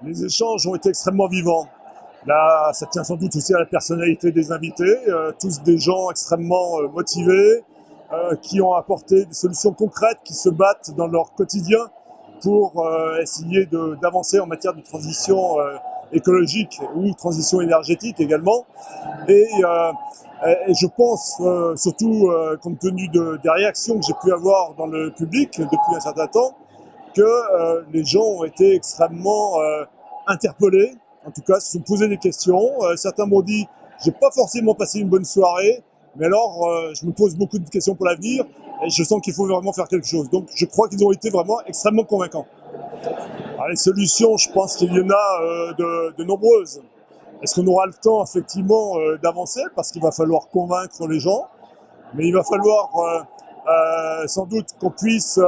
Les échanges ont été extrêmement vivants. Là, ça tient sans doute aussi à la personnalité des invités, tous des gens extrêmement motivés, qui ont apporté des solutions concrètes, qui se battent dans leur quotidien pour essayer d'avancer en matière de transition écologique ou transition énergétique également. Et je pense, surtout compte tenu des réactions que j'ai pu avoir dans le public depuis un certain temps, que les gens ont été extrêmement interpellés. En tout cas, se sont posés des questions. Certains m'ont dit, j'ai pas forcément passé une bonne soirée, mais alors je me pose beaucoup de questions pour l'avenir et je sens qu'il faut vraiment faire quelque chose. Donc je crois qu'ils ont été vraiment extrêmement convaincants. Alors, les solutions, je pense qu'il y en a de nombreuses. Est-ce qu'on aura le temps effectivement d'avancer? Parce qu'il va falloir convaincre les gens, mais il va falloir sans doute qu'on puisse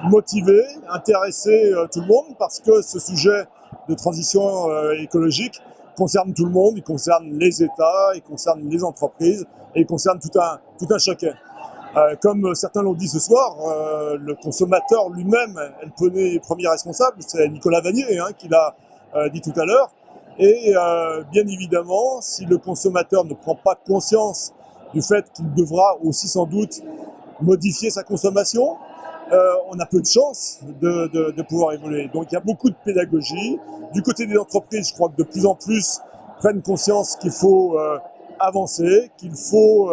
motiver, intéresser tout le monde, parce que ce sujet de transition écologique concerne tout le monde, il concerne les États, il concerne les entreprises, et il concerne tout un chacun. Comme certains l'ont dit ce soir, le consommateur lui-même est le premier responsable, c'est Nicolas Vanier qui l'a dit tout à l'heure. Et bien évidemment, si le consommateur ne prend pas conscience du fait qu'il devra aussi sans doute modifier sa consommation, on a peu de chance de pouvoir évoluer. Donc il y a beaucoup de pédagogie. Du côté des entreprises, je crois que de plus en plus prennent conscience qu'il faut avancer, qu'il faut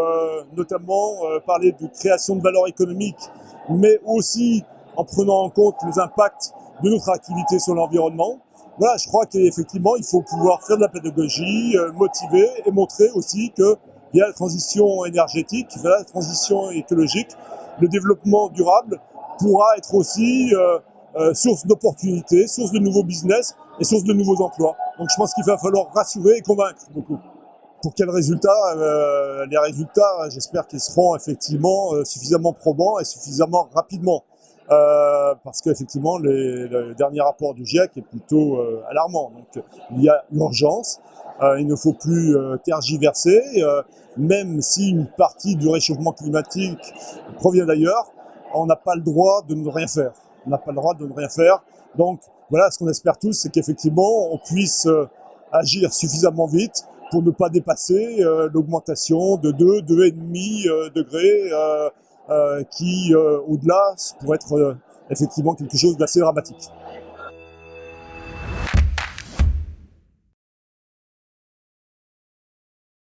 notamment parler de création de valeur économique, mais aussi en prenant en compte les impacts de notre activité sur l'environnement. Voilà, je crois qu'effectivement, il faut pouvoir faire de la pédagogie, motiver et montrer aussi que via la transition énergétique, via la transition écologique, le développement durable pourra être aussi source d'opportunités, source de nouveaux business et source de nouveaux emplois. Donc je pense qu'il va falloir rassurer et convaincre beaucoup. Pour quels résultats Les résultats, j'espère qu'ils seront effectivement suffisamment probants et suffisamment rapidement. Parce qu'effectivement, le dernier rapport du GIEC est plutôt alarmant. Donc il y a urgence, il ne faut plus tergiverser, même si une partie du réchauffement climatique provient d'ailleurs, on n'a pas le droit de ne rien faire. On n'a pas le droit de ne rien faire. Donc voilà, ce qu'on espère tous, c'est qu'effectivement, on puisse agir suffisamment vite pour ne pas dépasser l'augmentation de 2,5 degrés qui, au-delà, pourrait être effectivement quelque chose d'assez dramatique.